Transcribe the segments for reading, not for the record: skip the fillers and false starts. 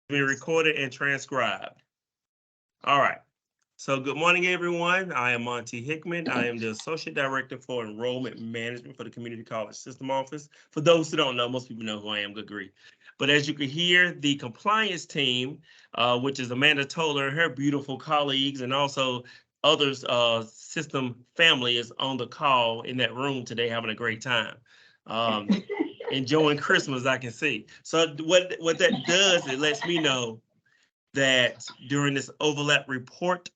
being recorded and transcribed. All right. So good morning, everyone. I am Monty Hickman. I am the Associate Director for Enrollment Management for the Community College System Office. For those who don't know, most people know who I am, good grief. But as you can hear, the compliance team, which is Amanda Toller and her beautiful colleagues, and also others, system family is on the call in that room today having a great time. Enjoying Christmas, I can see. So what that does, it lets me know that during this overlap report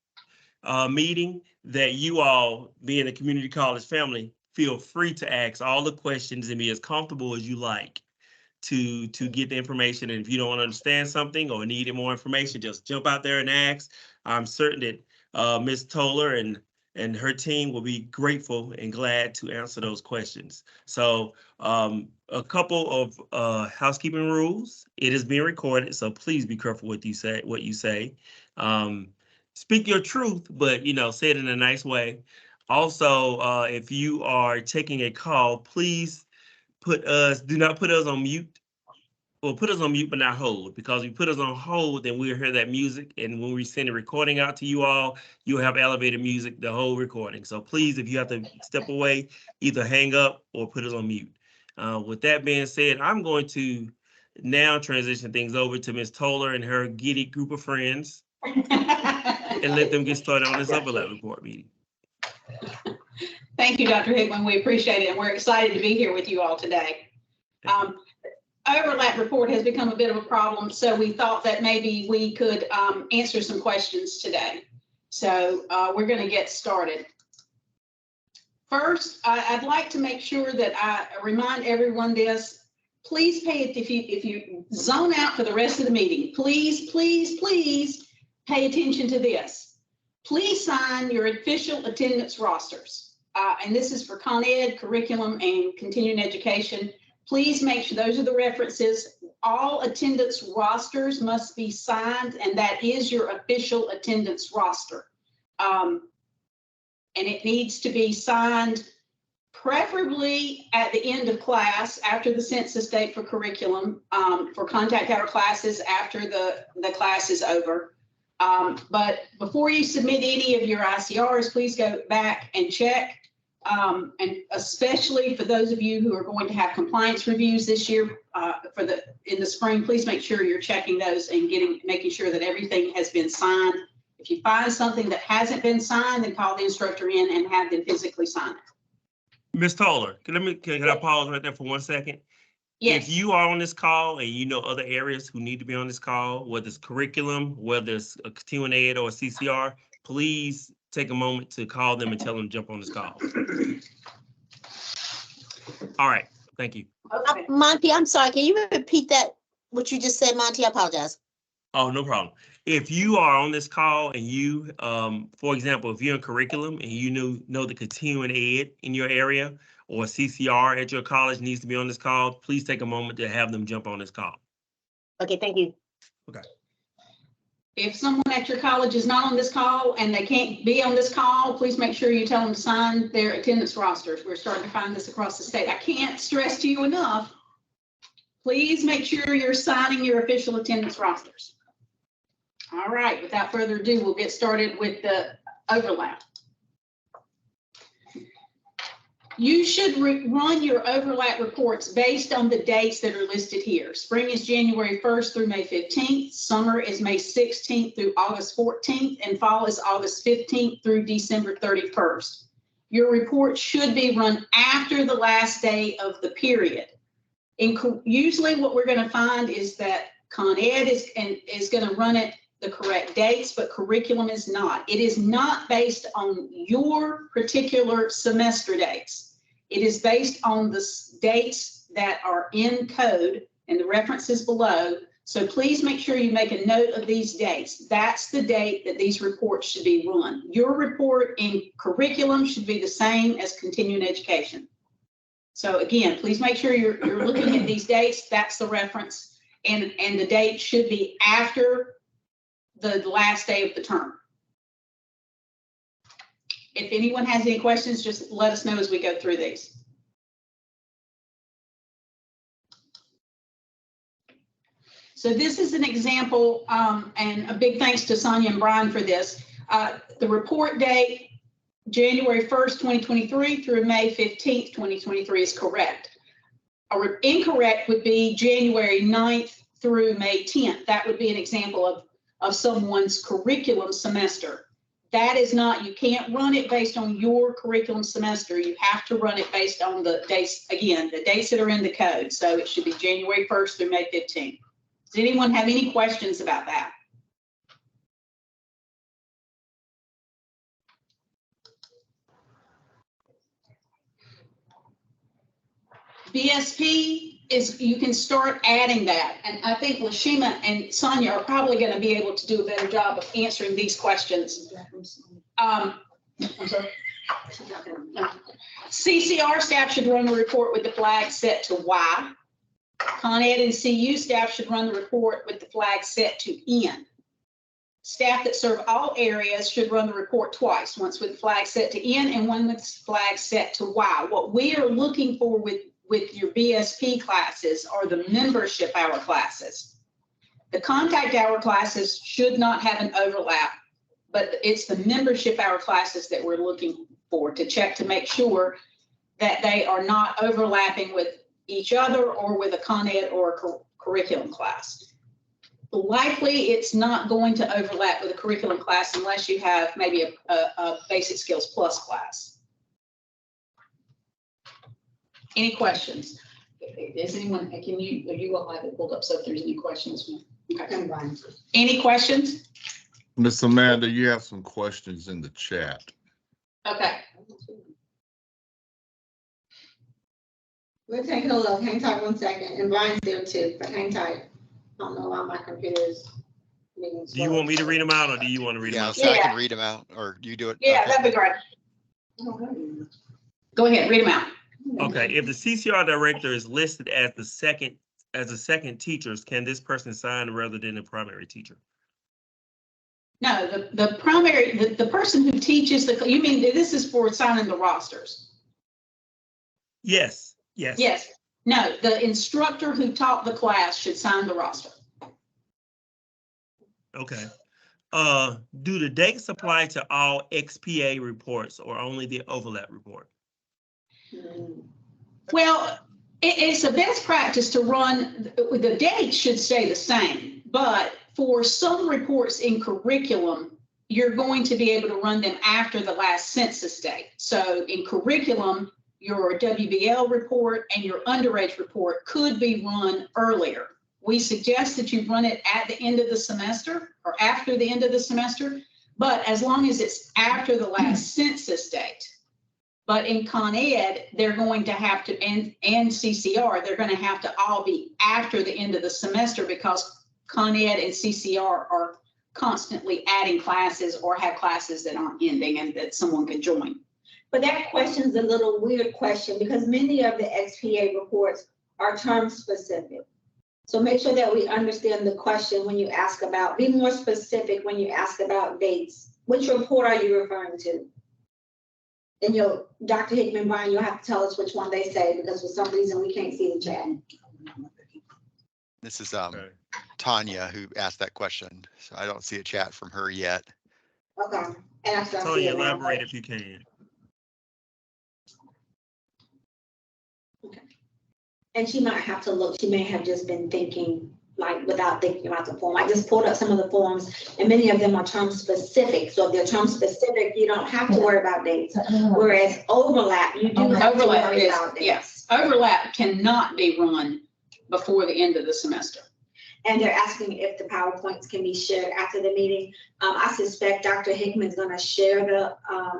meeting, that you all, being a community college family, feel free to ask all the questions and be as comfortable as you like to get the information. And if you don't understand something or needed more information, just jump out there and ask. I'm certain that Ms. Toller and her team will be grateful and glad to answer those questions. So a couple of housekeeping rules. It is being recorded, so please be careful what you say. Speak your truth, but say it in a nice way. Also, if you are taking a call, please do not put us on mute. Well, put us on mute, but not hold, because if you put us on hold, then we'll hear that music. And when we send a recording out to you all, you'll have elevated music, the whole recording. So please, if you have to step away, either hang up or put us on mute. With that being said, I'm going to now transition things over to Ms. Toller and her giddy group of friends and let them get started on this overlap report meeting. Thank you, Dr. Hickman. We appreciate it, and we're excited to be here with you all today. Overlap report has become a bit of a problem, so we thought that maybe we could answer some questions today. So we're going to get started. First, I'd like to make sure that I remind everyone this. Please pay it if you zone out for the rest of the meeting. Please pay attention to this. Please sign your official attendance rosters. And this is for Con Ed, curriculum, and continuing education. Please make sure those are the references. All attendance rosters must be signed, and that is your official attendance roster. And it needs to be signed preferably at the end of class, after the census date for curriculum, for contact hour classes after the class is over. But before you submit any of your ICRs, please go back and check. And especially for those of you who are going to have compliance reviews this year in the spring, please make sure you're checking those and making sure that everything has been signed. If you find something that hasn't been signed, then call the instructor in and have them physically sign it. Ms. Toller, can I pause right there for 1 second? Yes. If you are on this call and you know other areas who need to be on this call, whether it's curriculum, whether it's a continuing ed or a CCR, please take a moment to call them and tell them to jump on this call. All right, thank you. Okay. Monty, I'm sorry, can you repeat that, what you just said, Monty? I apologize. Oh, no problem. If you are on this call and you, for example, if you're in curriculum and you know the continuing ed in your area or CCR at your college needs to be on this call, please take a moment to have them jump on this call. Okay, thank you. Okay. If someone at your college is not on this call and they can't be on this call, please make sure you tell them to sign their attendance rosters. We're starting to find this across the state. I can't stress to you enough. Please make sure you're signing your official attendance rosters. All right, without further ado, we'll get started with the overlap. You should run your overlap reports based on the dates that are listed here. Spring is January 1st through May 15th. Summer is May 16th through August 14th. And fall is August 15th through December 31st. Your report should be run after the last day of the period. Usually what we're going to find is that Con Ed is going to run it the correct dates, but curriculum is not. It is not based on your particular semester dates. It is based on the dates that are in code and the references below. So please make sure you make a note of these dates. That's the date that these reports should be run. Your report in curriculum should be the same as continuing education. So again, please make sure you're looking at these dates. That's the reference, and the date should be after the last day of the term. If anyone has any questions, just let us know as we go through these. So this is an example, and a big thanks to Sonia and Brian for this. The report date, January 1st, 2023 through May 15th, 2023 is correct. Incorrect would be January 9th through May 10th. That would be an example of someone's curriculum semester. That is not, you can't run it based on your curriculum semester. You have to run it based on the dates, again, the dates that are in the code. So it should be January 1st through May 15th. Does anyone have any questions about that? BSP is, you can start adding that. And I think Lashima and Sonia are probably going to be able to do a better job of answering these questions. I'm sorry. CCR staff should run the report with the flag set to Y. Con Ed and CU staff should run the report with the flag set to N. Staff that serve all areas should run the report twice, once with the flag set to N and one with the flag set to Y. What we are looking for with your BSP classes are the membership hour classes. The contact hour classes should not have an overlap, but it's the membership hour classes that we're looking for to check to make sure that they are not overlapping with each other or with a Con Ed or a curriculum class. Likely, it's not going to overlap with a curriculum class unless you have maybe a Basic Skills Plus class. Any questions? Is anyone, you all have it pulled up, so if there's any questions. Okay. Any questions? Miss Amanda, you have some questions in the chat. Okay. We're taking a look. Hang tight 1 second. And Brian's there too, but hang tight. I don't know why my computer's being Do you want me to read them out or do you want to read them Yeah, out? so I can read them out, or you do it. Yeah, Okay. that'd be great. Go ahead, read them out. Okay, if the CCR director is listed as the second teacher, can this person sign rather than the primary teacher? No, the primary, the person who teaches you mean this is for signing the rosters? Yes, yes. Yes. No, the instructor who taught the class should sign the roster. Okay. Do the dates apply to all XPA reports or only the overlap report? Well, it's a best practice to run, the dates should stay the same, but for some reports in curriculum, you're going to be able to run them after the last census date. So in curriculum, your WBL report and your underage report could be run earlier. We suggest that you run it at the end of the semester or after the end of the semester, but as long as it's after the last census date. But in Con Ed, they're going to have to, and CCR, they're going to have to all be after the end of the semester because Con Ed and CCR are constantly adding classes or have classes that aren't ending and that someone can join. But that question's a little weird question because many of the XPA reports are term specific. So make sure that we understand the question when you ask about, be more specific when you ask about dates. Which report are you referring to? And Dr. Hickman, Brian, you'll have to tell us which one they say because for some reason we can't see the chat. This is Okay. Tanya who asked that question. So I don't see a chat from her yet. Okay. And I still see Tony, it now. elaborate if you can. Okay. And she might have to look, she may have just been thinking like without thinking about the form. I just pulled up some of the forms and many of them are term specific. So if they're term specific, you don't have to worry about dates. Whereas overlap, you do have to Overlap worry is, about dates. yes, overlap cannot be run before the end of the semester. And they're asking if the PowerPoints can be shared after the meeting. I suspect Dr. Hickman's gonna share the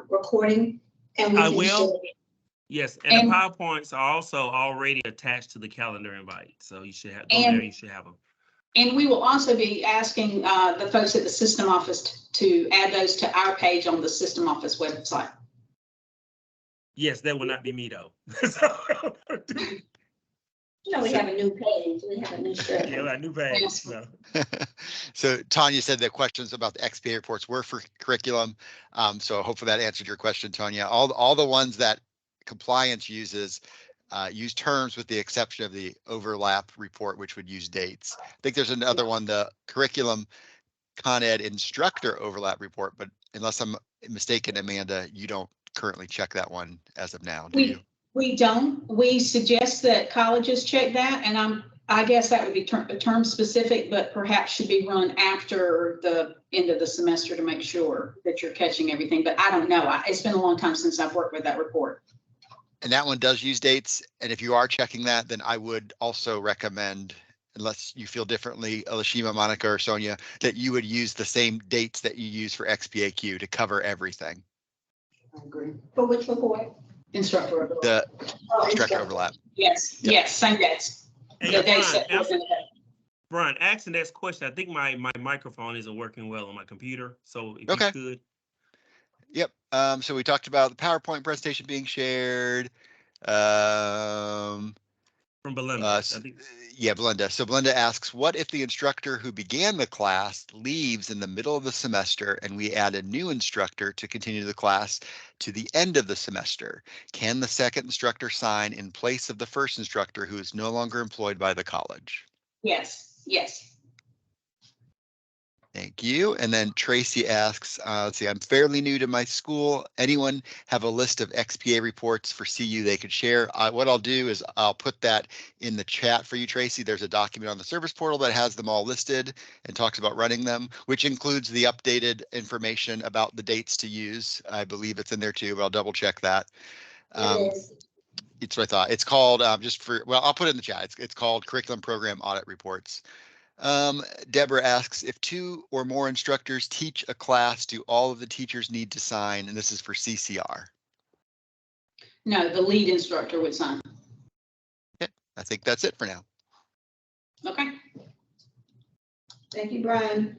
recording and we I can will. share it. Yes, and the And- PowerPoints are also already attached to the calendar invite. So you should have, go And- there, you should have them. And we will also be asking the folks at the system office to add those to our page on the system office website. Yes, that will not be me though. No, we have a new page, we have a new shirt. Yeah, like new page, so. So Tanya said the questions about the XPA reports were for curriculum. So hopefully that answered your question, Tanya. All the ones that compliance uses, use terms with the exception of the overlap report, which would use dates. I think there's another one, the curriculum Con Ed instructor overlap report, but unless I'm mistaken, Amanda, you don't currently check that one as of now, do you? We don't. We suggest that colleges check that, and I guess that would be term specific, but perhaps should be run after the end of the semester to make sure that you're catching everything. But I don't know. It's been a long time since I've worked with that report. And that one does use dates. And if you are checking that, then I would also recommend, unless you feel differently, Elishima, Monica, or Sonia, that you would use the same dates that you use for XPAQ to cover everything. I agree. For which report? Instructor overlap. The Oh, instructor overlap. Yes, Yeah. yes, same dates. Hey, The dates that Brian, was in the day. Brian, ask the next question. I think my microphone isn't working well on my computer, so if Okay. you could. Yep. So we talked about the PowerPoint presentation being shared. From Belinda. I think Yeah, Belinda. So Belinda asks, what if the instructor who began the class leaves in the middle of the semester and we add a new instructor to continue the class to the end of the semester? Can the second instructor sign in place of the first instructor who is no longer employed by the college? Yes, yes. Thank you. And then Tracy asks, let's see, I'm fairly new to my school. Anyone have a list of XPA reports for CU they could share? What I'll do is I'll put that in the chat for you, Tracy. There's a document on the service portal that has them all listed and talks about running them, which includes the updated information about the dates to use. I believe it's in there too, but I'll double check that. It is. It's what I thought. It's called well, I'll put it in the chat. It's called Curriculum Program Audit Reports. Deborah asks, if 2 or more instructors teach a class, do all of the teachers need to sign? And this is for CCR. No, the lead instructor would sign. Okay, I think that's it for now. Okay. Thank you, Brian.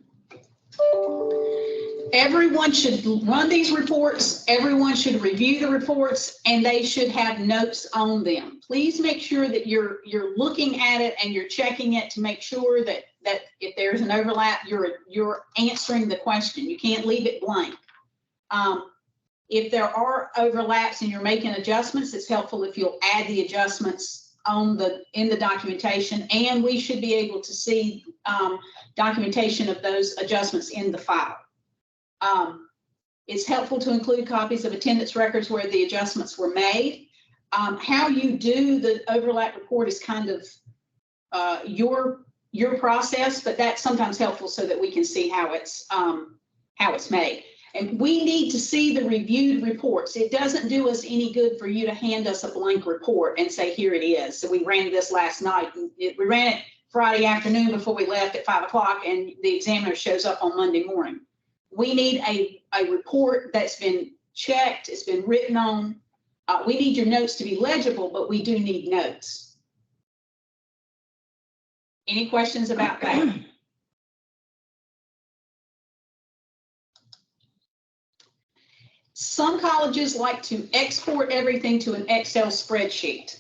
Everyone should run these reports. Everyone should review the reports, and they should have notes on them. Please make sure that you're looking at it and you're checking it to make sure that if there's an overlap, you're answering the question. You can't leave it blank. If there are overlaps and you're making adjustments, it's helpful if you'll add the adjustments in the documentation, and we should be able to see documentation of those adjustments in the file. It's helpful to include copies of attendance records where the adjustments were made. How you do the overlap report is kind of your process, but that's sometimes helpful so that we can see how it's made. And we need to see the reviewed reports. It doesn't do us any good for you to hand us a blank report and say, here it is. So we ran this last night. We ran it Friday afternoon before we left at 5 o'clock, and the examiner shows up on Monday morning. We need a report that's been checked, it's been written on. We need your notes to be legible, but we do need notes. Any questions about that? Some colleges like to export everything to an Excel spreadsheet.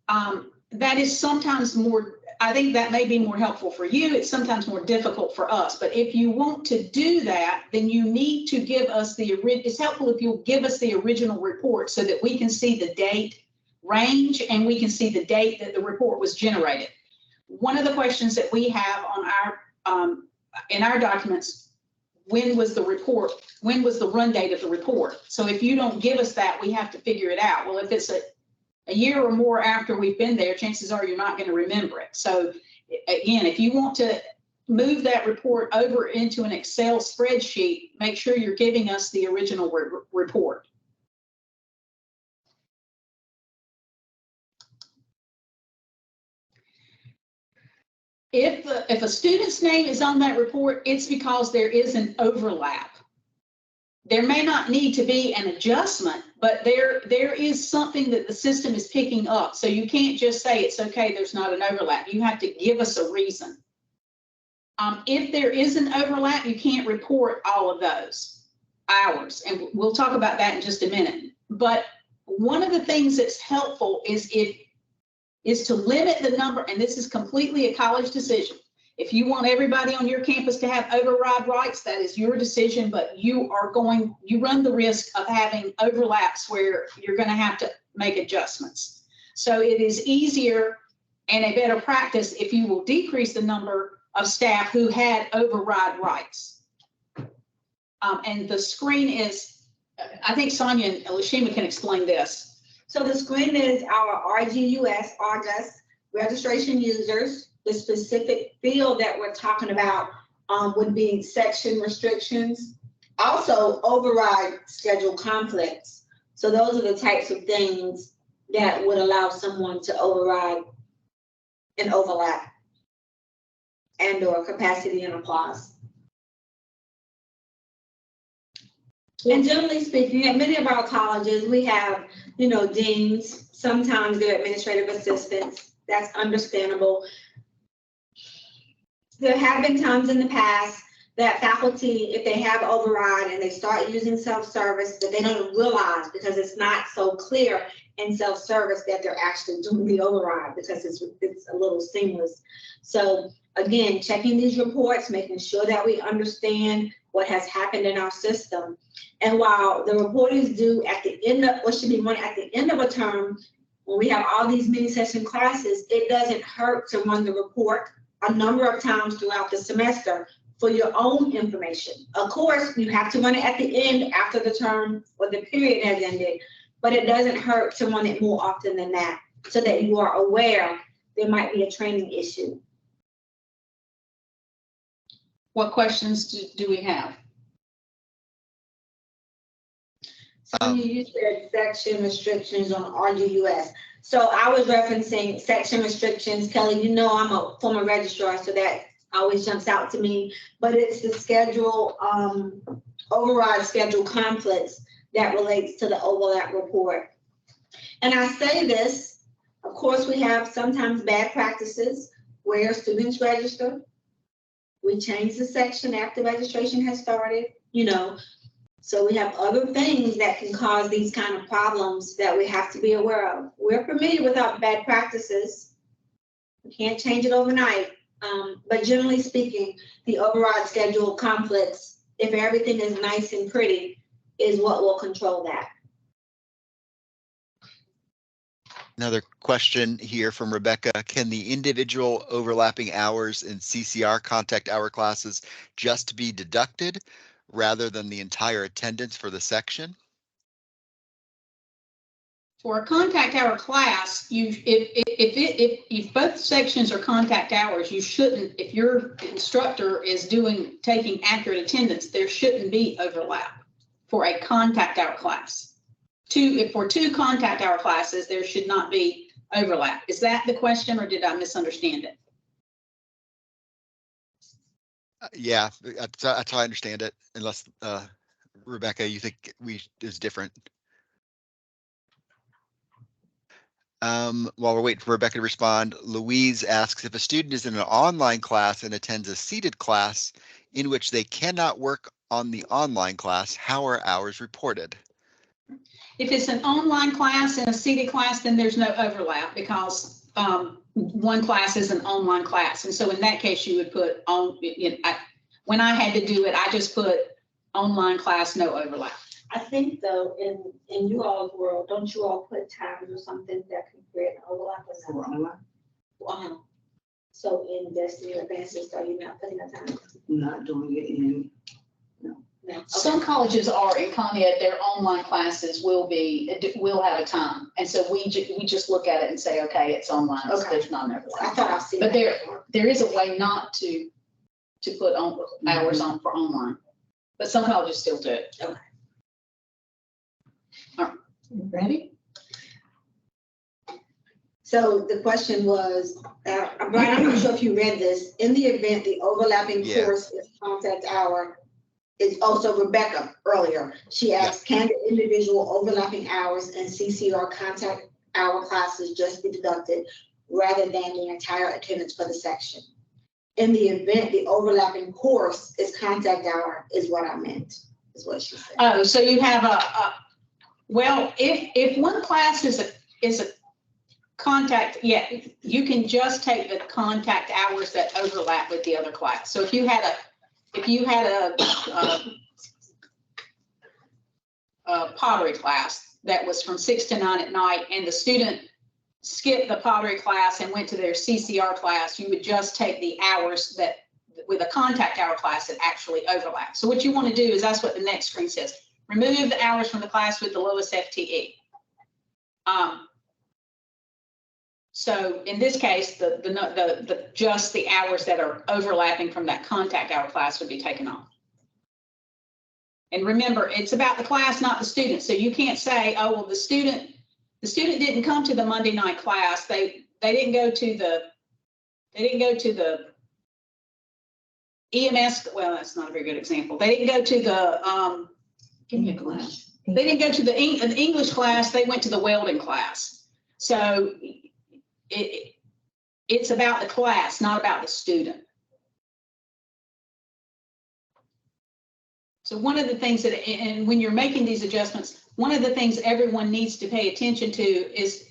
That is sometimes more, I think that may be more helpful for you. It's sometimes more difficult for us. But if you want to do that, then you need to give us it's helpful if you'll give us the original report so that we can see the date range and we can see the date that the report was generated. One of the questions that we have on in our documents, when was the run date of the report? So if you don't give us that, we have to figure it out. Well, if it's a year or more after we've been there, chances are you're not going to remember it. So again, if you want to move that report over into an Excel spreadsheet, make sure you're giving us the original report. If a student's name is on that report, it's because there is an overlap. There may not need to be an adjustment, but there is something that the system is picking up. So you can't just say it's okay, there's not an overlap. You have to give us a reason. If there is an overlap, you can't report all of those hours. And we'll talk about that in just a minute. But one of the things that's helpful is to limit the number, and this is completely a college decision. If you want everybody on your campus to have override rights, that is your decision, but you run the risk of having overlaps where you're going to have to make adjustments. So it is easier and a better practice if you will decrease the number of staff who had override rights. And the screen is, I think Sonia and Lashima can explain this. So the screen is our Argus registration users. The specific field that we're talking about would be section restrictions. Also override schedule conflicts. So those are the types of things that would allow someone to override and overlap and or capacity and applause. And generally speaking, at many of our colleges, we have, deans, sometimes they're administrative assistants. That's understandable. There have been times in the past that faculty, if they have override and they start using self-service, that they don't realize because it's not so clear in self-service that they're actually doing the override because it's a little seamless. So again, checking these reports, making sure that we understand what has happened in our system. And while the reporting is due at the end of, what should be run at the end of a term, when we have all these mini session classes, it doesn't hurt to run the report a number of times throughout the semester for your own information. Of course, you have to run it at the end after the term or the period has ended, but it doesn't hurt to run it more often than that so that you are aware there might be a training issue. What questions do we have? Sonia, you said section restrictions on RGUS. So I was referencing section restrictions. Kelly, I'm a former registrar, so that always jumps out to me. But it's the schedule, override schedule conflicts that relates to the overlap report. And I say this, of course, we have sometimes bad practices where students register. We change the section after registration has started, So we have other things that can cause these kind of problems that we have to be aware of. We're familiar with our bad practices. We can't change it overnight. But generally speaking, the override schedule conflicts, if everything is nice and pretty, is what will control that. Another question here from Rebecca. Can the individual overlapping hours in CCR contact hour classes just be deducted rather than the entire attendance for the section? For a contact hour class, if both sections are contact hours, you shouldn't, if your instructor is taking accurate attendance, there shouldn't be overlap for a contact hour class. For two contact hour classes, there should not be overlap. Is that the question, or did I misunderstand it? Yeah, that's how I understand it, unless Rebecca, you think is different. While we're waiting for Rebecca to respond, Louise asks if a student is in an online class and attends a seated class in which they cannot work on the online class, how are hours reported? If it's an online class and a seated class, then there's no overlap because one class is an online class. And so in that case, you would put on, when I had to do it, I just put online class, no overlap. I think though, in you all's world, don't you all put times or something that can create an overlap or not? So in Destiny Advances, are you not putting a time? Not doing it in, No. Okay. Some colleges are in ComEd, their online classes will have a time. And so we just look at it and say, okay, it's online, so Okay. there's not an I overlap. thought I've seen But that before. there is a way not to put on hours on for online, but some colleges still do it. Okay. All right, ready? So the question was, Brian, I'm not sure if you read this, in the event the overlapping Yeah. course is contact hour, is also Rebecca earlier. She asked, can the individual overlapping hours and CCR contact hour classes just be deducted rather than the entire attendance for the section? In the event the overlapping course is contact hour is what I meant, is what she said. Oh, so you have well, if one class is a contact, you can just take the contact hours that overlap with the other class. So if you had a pottery class that was from 6 to 9 at night, and the student skipped the pottery class and went to their CCR class, you would just take the hours that, with a contact hour class that actually overlap. So what you want to do is, that's what the next screen says. Remove the hours from the class with the lowest FTE. So in this case, the just the hours that are overlapping from that contact hour class would be taken off. And remember, it's about the class, not the student. So you can't say, oh, well, the student didn't come to the Monday night class. They didn't go to the EMS. Well, that's not a very good example. They didn't go to the Give me a glass. they didn't go to the English class. They went to the welding class. So it's about the class, not about the student. So one of the things that, and when you're making these adjustments, one of the things everyone needs to pay attention to is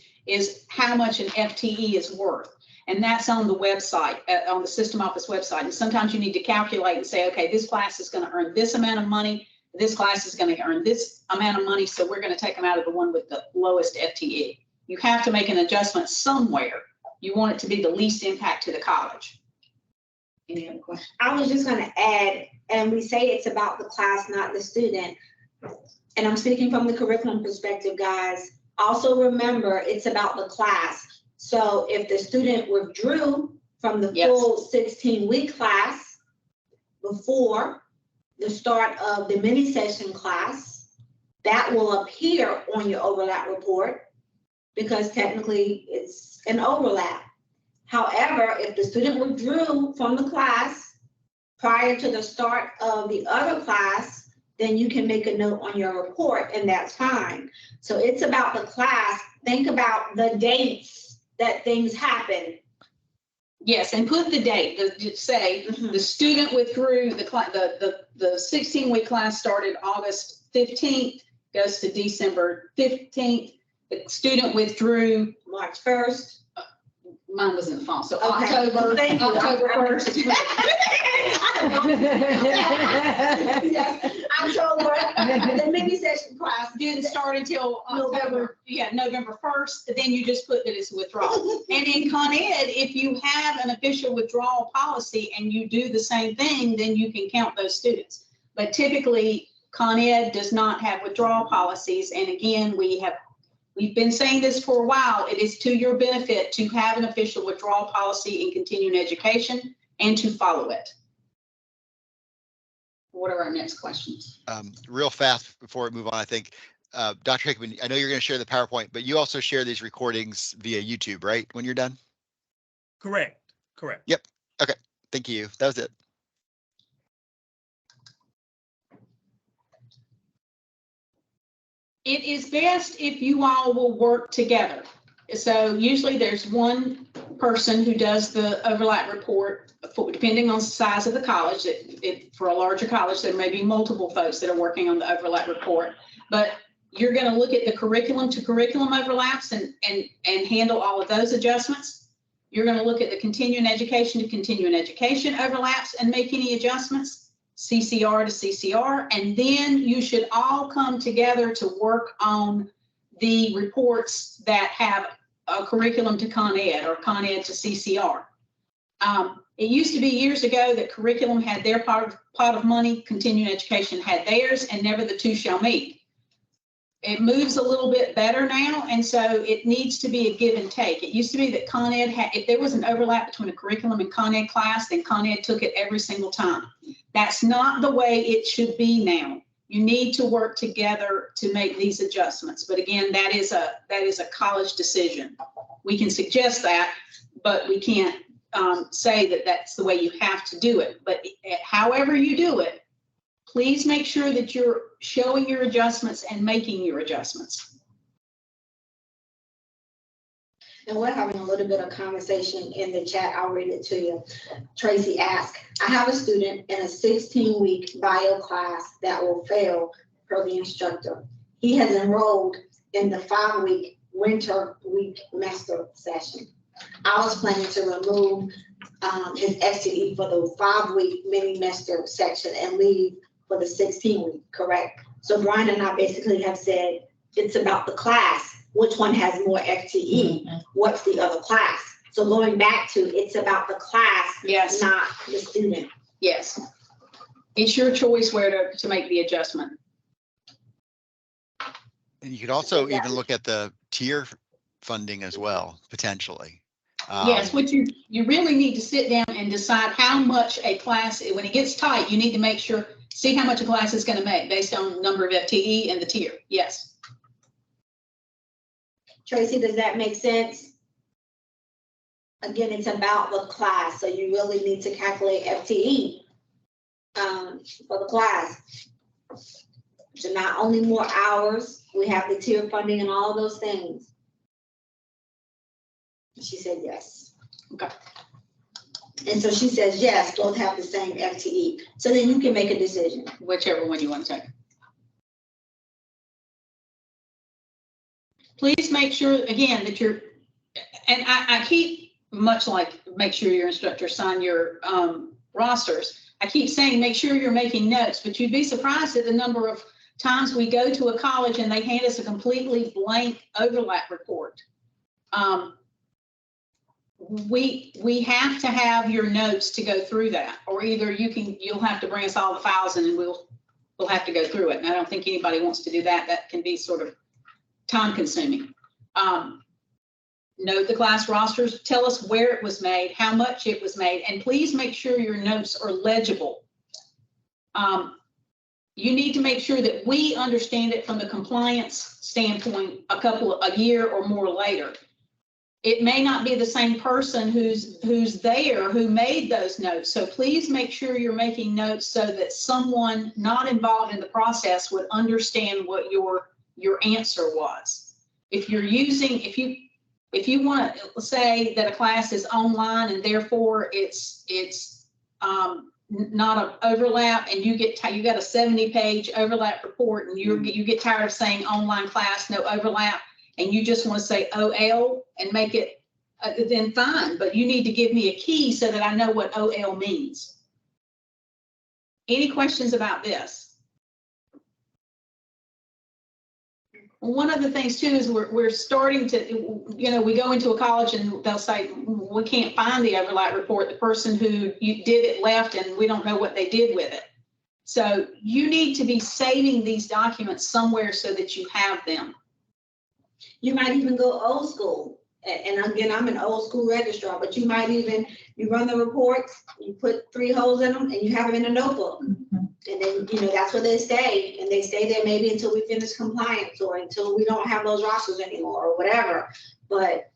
how much an FTE is worth. And that's on the website, on the System Office website. And sometimes you need to calculate and say, okay, this class is going to earn this amount of money. This class is going to earn this amount of money. So we're going to take them out of the one with the lowest FTE. You have to make an adjustment somewhere. You want it to be the least impact to the college. Any other questions? I was just gonna add, and we say it's about the class, not the student. And I'm speaking from the curriculum perspective, guys. Also remember, it's about the class. So if the student withdrew from the Yes. full 16-week class before the start of the mini session class, that will appear on your overlap report because technically it's an overlap. However, if the student withdrew from the class prior to the start of the other class, then you can make a note on your report, and that's fine. So it's about the class. Think about the dates that things happen. Yes, and put the date, just say the student withdrew, the 16-week class started August 15th, goes to December 15th. The student withdrew, March 1st. mine was in the fall, so Okay. October, Thank you. October 1st. Yes, October, the mini session class. Didn't start until November. October, November 1st, then you just put that it's withdrawal. And in Con Ed, if you have an official withdrawal policy and you do the same thing, then you can count those students. But typically, Con Ed does not have withdrawal policies. And again, we've been saying this for a while. It is to your benefit to have an official withdrawal policy in continuing education and to follow it. What are our next questions? Real fast before we move on, I think, Dr. Hickman, I know you're going to share the PowerPoint, but you also share these recordings via YouTube, right? When you're done? Correct. Thank you. That was it. It is best if you all will work together. So usually there's one person who does the overlap report, depending on the size of the college. For a larger college, there may be multiple folks that are working on the overlap report. But you're going to look at the curriculum to curriculum overlaps and handle all of those adjustments. You're going to look at the continuing education to continuing education overlaps and make any adjustments. CCR to CCR, and then you should all come together to work on the reports that have a curriculum to Con Ed or Con Ed to CCR. It used to be years ago that curriculum had their pot of money, continuing education had theirs, and never the two shall meet. It moves a little bit better now, and so it needs to be a give and take. It used to be that Con Ed had, if there was an overlap between a curriculum and Con Ed class, then Con Ed took it every single time. That's not the way it should be now. You need to work together to make these adjustments. But again, that is a college decision. We can suggest that, but we can't say that that's the way you have to do it. But however you do it, please make sure that you're showing your adjustments and making your adjustments. And we're having a little bit of conversation in the chat. I'll read it to you. Tracy asked, I have a student in a 16-week bio class that will fail per the instructor. He has enrolled in the 5-week winter week semester session. I was planning to remove his FTE for the 5-week mini semester section and leave for the 16-week, correct? So Brian and I basically have said it's about the class, which one has more FTE, what's the other class? So going back to, it's about the class, Yes, not the student. yes. It's your choice where to make the adjustment. And you could also even look at the tier funding as well, potentially. Yes, what you really need to sit down and decide how much a class, when it gets tight, you need to make sure, see how much a class is going to make based on number of FTE and the tier. Yes. Tracy, does that make sense? Again, it's about the class, so you really need to calculate FTE for the class. So not only more hours, we have the tier funding and all of those things. She said yes. Okay. And so she says, yes, both have the same FTE. So then you can make a decision. Whichever one you want to take. Please make sure, again, that you're, and I keep, much like make sure your instructors sign your rosters. I keep saying, make sure you're making notes, but you'd be surprised at the number of times we go to a college and they hand us a completely blank overlap report. We have to have your notes to go through that, or either you'll have to bring us all the files and we'll have to go through it. And I don't think anybody wants to do that. That can be sort of time consuming. Note the class rosters, tell us where it was made, how much it was made, and please make sure your notes are legible. You need to make sure that we understand it from the compliance standpoint a year or more later. It may not be the same person who's there who made those notes. So please make sure you're making notes so that someone not involved in the process would understand what your answer was. If you want to say that a class is online and therefore it's not an overlap, and you got a 70-page overlap report, and you get tired of saying online class, no overlap, and you just want to say OL and make it, then fine. But you need to give me a key so that I know what OL means. Any questions about this? One of the things too is we're starting to, we go into a college and they'll say, we can't find the overlap report. The person who did it left and we don't know what they did with it. So you need to be saving these documents somewhere so that you have them. You might even go old school. And again, I'm an old school registrar, but you might even, you run the reports, you put 3 holes in them and you have them in a notebook. And then, that's where they stay, and they stay there maybe until we finish compliance or until we don't have those rosters anymore or whatever. But,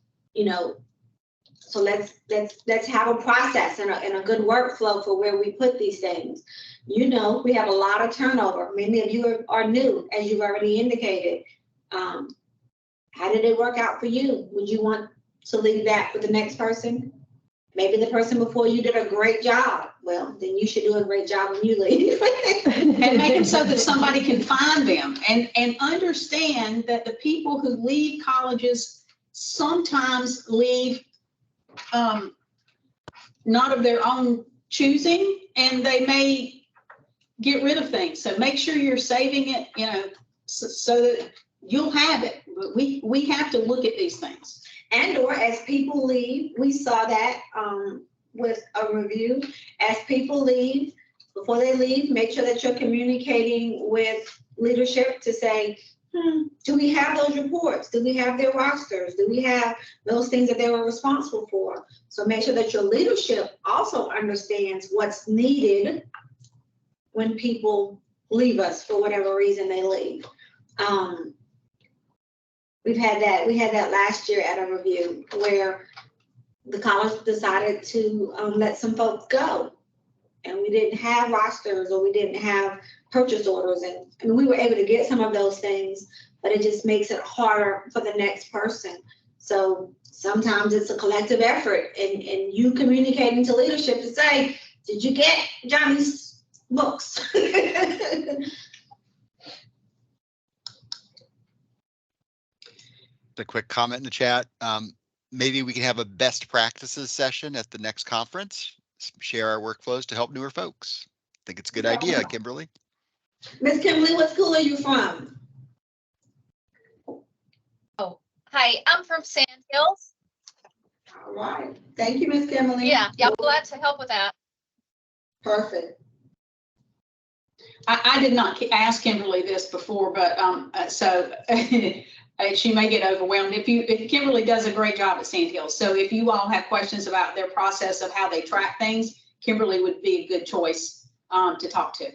so let's have a process and a good workflow for where we put these things. We have a lot of turnover. Many of you are new, as you've already indicated. How did it work out for you? Would you want to leave that for the next person? Maybe the person before you did a great job. Well, then you should do a great job when you leave. And make them so that somebody can find them, and understand that the people who leave colleges sometimes leave not of their own choosing, and they may get rid of things. So make sure you're saving it, so that you'll have it. But we have to look at these things. And or as people leave, we saw that with a review. As people leave, before they leave, make sure that you're communicating with leadership to say, do we have those reports? Do we have their rosters? Do we have those things that they were responsible for? So make sure that your leadership also understands what's needed when people leave us for whatever reason they leave. We had that last year at a review where the college decided to let some folks go, and we didn't have rosters or we didn't have purchase orders, and we were able to get some of those things, but it just makes it harder for the next person. So sometimes it's a collective effort, and you communicating to leadership to say, did you get Johnny's books? A quick comment in the chat. Maybe we can have a best practices session at the next conference, share our workflows to help newer folks. I think it's a good idea, Kimberly. Miss Kimberly, what school are you from? Hi, I'm from Sand Hills. All right. Thank you, Ms. Kimberly. Yeah, glad to help with that. Perfect. I did not ask Kimberly this before, but so she may get overwhelmed. If Kimberly does a great job at Sand Hills, so if you all have questions about their process of how they track things, Kimberly would be a good choice to talk to.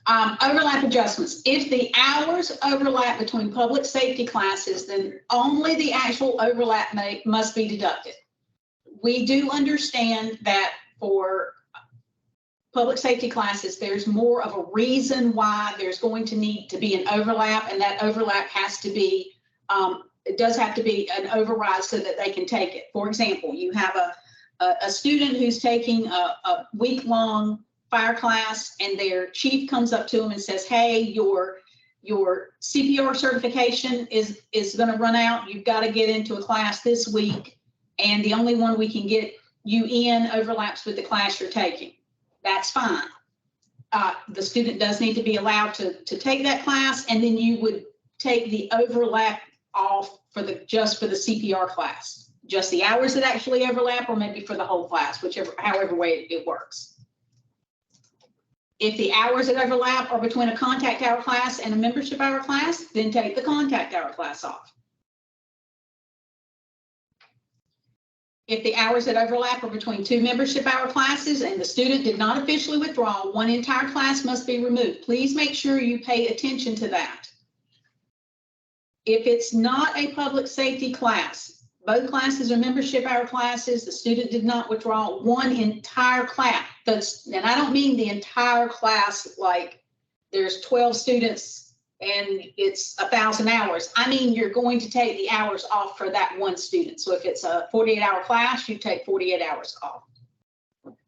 Overlap adjustments. If the hours overlap between public safety classes, then only the actual overlap must be deducted. We do understand that for public safety classes, there's more of a reason why there's going to need to be an overlap, and that overlap has to be, it does have to be an override so that they can take it. For example, you have a student who's taking a week-long fire class, and their chief comes up to them and says, hey, your CPR certification is going to run out. You've got to get into a class this week, and the only one we can get you in overlaps with the class you're taking. That's fine. The student does need to be allowed to take that class, and then you would take the overlap off just for the CPR class, just the hours that actually overlap, or maybe for the whole class, however way it works. If the hours that overlap are between a contact hour class and a membership hour class, then take the contact hour class off. If the hours that overlap are between two membership hour classes and the student did not officially withdraw, one entire class must be removed. Please make sure you pay attention to that. If it's not a public safety class, both classes are membership hour classes, the student did not withdraw, one entire class. And I don't mean the entire class, like there's 12 students and it's 1,000 hours. I mean, you're going to take the hours off for that one student. So if it's a 48-hour class, you take 48 hours off.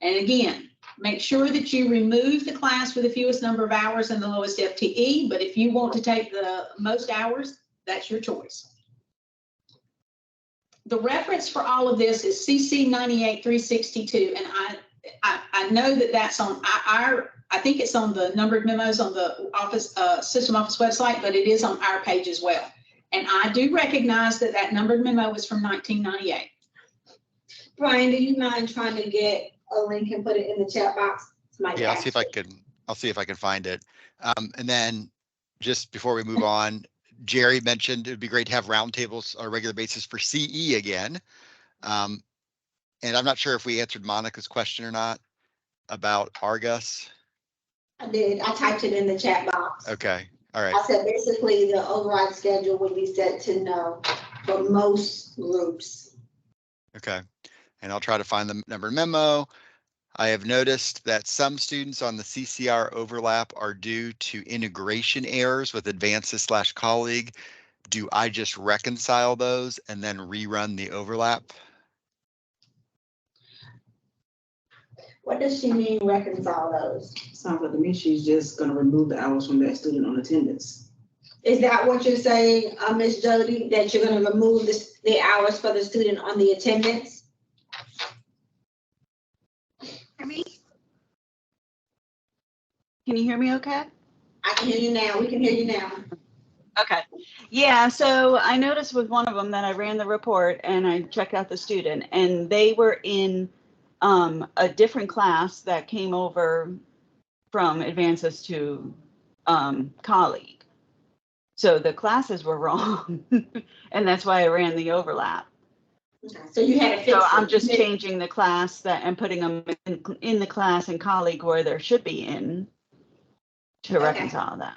And again, make sure that you remove the class with the fewest number of hours and the lowest FTE. But if you want to take the most hours, that's your choice. The reference for all of this is CC 98-362, and I know that that's on I think it's on the numbered memos on the office system office website, but it is on our page as well. And I do recognize that numbered memo was from 1998. Brian, do you mind trying to get a link and put it in the chat box? Yeah, I'll see if I can find it. And then just before we move on, Jerry mentioned it'd be great to have roundtables on a regular basis for CE again. And I'm not sure if we answered Monica's question or not about Argus. I did. I typed it in the chat box. Okay. All right. I said basically the override schedule would be set to no for most groups. Okay. And I'll try to find the number memo. I have noticed that some students on the CCR overlap are due to integration errors with Advances/colleague. Do I just reconcile those and then rerun the overlap? What does she mean reconcile those? Sounds like to me she's just gonna remove the hours from that student on attendance. Is that what you're saying, Ms. Jody, that you're gonna remove the hours for the student on the attendance? Can you hear me okay? I can hear you now. We can hear you now. Okay. Yeah, so I noticed with one of them that I ran the report and I checked out the student, and they were in a different class that came over from Advances to colleague. So the classes were wrong, and that's why I ran the overlap. Okay. So you had to fix So it. I'm just changing the class and putting them in the class and colleague where there should be in to reconcile that.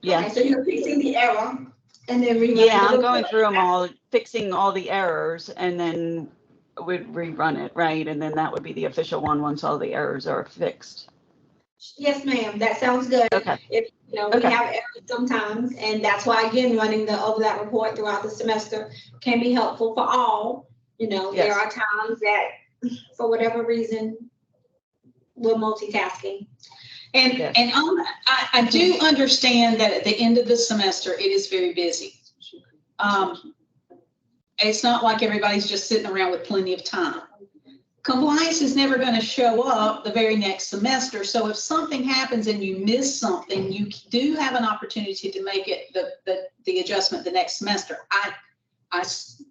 Yeah. Okay, so you're fixing the error and then rerun. Yeah, I'm going through them all, fixing all the errors, and then we'd rerun it, right? And then that would be the official one once all the errors are fixed. Yes, ma'am. That sounds good. Okay. If we have errors sometimes, and that's why again running the overlap report throughout the semester can be helpful for all. Yes. There are times that for whatever reason we're multitasking. And Yes. and I do understand that at the end of the semester, it is very busy. It's not like everybody's just sitting around with plenty of time. compliance is never going to show up the very next semester. So if something happens and you miss something, you do have an opportunity to make it the adjustment the next semester. I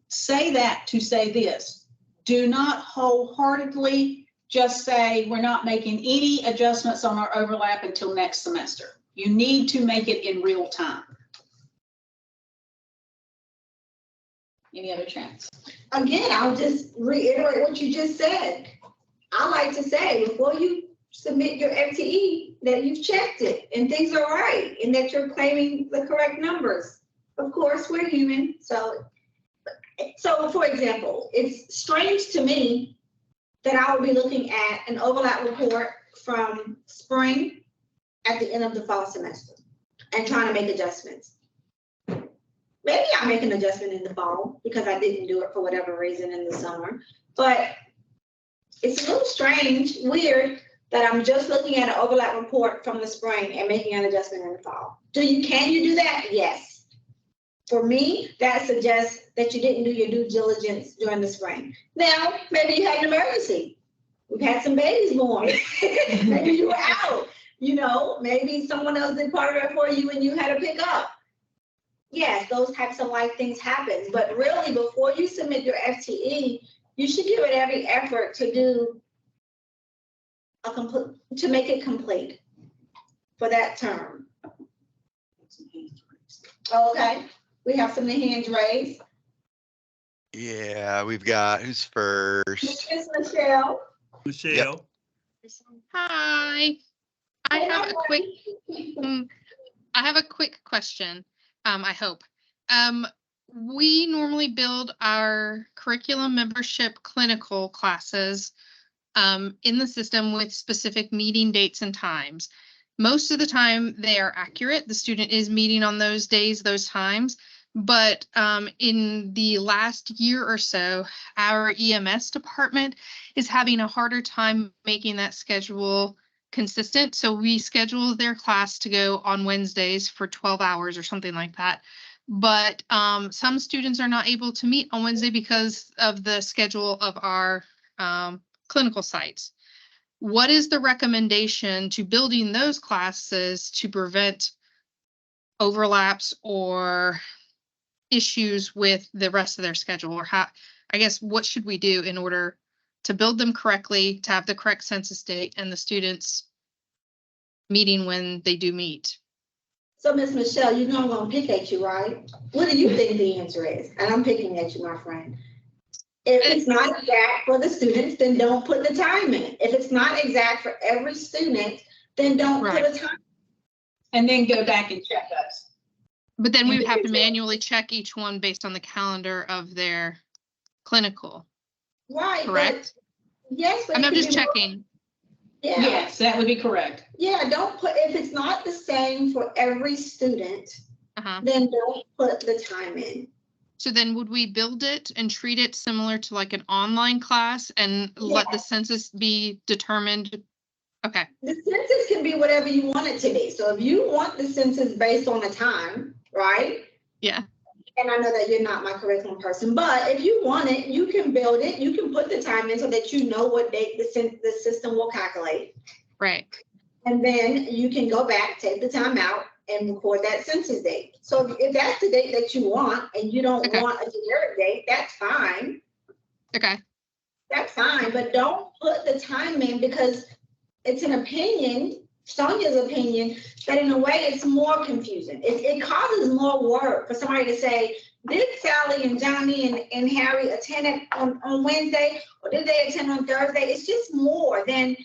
say that to say this: do not wholeheartedly just say we're not making any adjustments on our overlap until next semester. You need to make it in real time. Any other chance? Again, I'll just reiterate what you just said. I like to say, before you submit your FTE, that you've checked it and things are right and that you're claiming the correct numbers. Of course, we're human. So for example, it's strange to me that I will be looking at an overlap report from spring at the end of the fall semester and trying to make adjustments. Maybe I'll make an adjustment in the fall because I didn't do it for whatever reason in the summer. But it's a little strange, weird, that I'm just looking at an overlap report from the spring and making an adjustment in the fall. Can you do that? Yes. For me, that suggests that you didn't do your due diligence during the spring. Now, maybe you had an emergency. We've had some babies born. Maybe you were out. Maybe someone else did part of it for you and you had to pick up. Yes, those types of life things happen. But really, before you submit your FTE, you should give it every effort to do to make it complete for that term. Okay, we have some hands raised. Yeah, we've got, who's first? Miss Michelle. Michelle. Hi. I have a quick question. I hope. We normally build our curriculum membership clinical classes in the system with specific meeting dates and times. Most of the time they are accurate. The student is meeting on those days, those times. But in the last year or so, our EMS department is having a harder time making that schedule consistent. So we schedule their class to go on Wednesdays for 12 hours or something like that. But some students are not able to meet on Wednesday because of the schedule of our clinical sites. What is the recommendation to building those classes to prevent overlaps or issues with the rest of their schedule? Or what should we do in order to build them correctly, to have the correct census date and the students meeting when they do meet? So, Miss Michelle, you know I'm gonna pick at you, right? What do you think the answer is? And I'm picking at you, my friend. If it's not exact for the students, then don't put the time in. If it's not exact for every student, then don't put a time. And then go back and check us. But then we would have to manually check each one based on the calendar of their clinical. Right. Correct? Yes. But I'm just checking. Yeah. Yes, that would be correct. Yeah, if it's not the same for every student, then don't put the time in. So then would we build it and treat it similar to like an online class and let the census be determined? Okay. The census can be whatever you want it to be. So if you want the census based on the time, right? Yeah. And I know that you're not my curriculum person, but if you want it, you can build it. You can put the time in so that you know what date the system will calculate. Right. And then you can go back, take the time out, and record that census date. So if that's the date that you want and you don't want a generic date, that's fine. Okay. That's fine, but don't put the time in because it's an opinion, Sonia's opinion, that in a way it's more confusing. It causes more work for somebody to say, did Sally and Johnny and Harry attend on Wednesday or did they attend on Thursday? It's just more than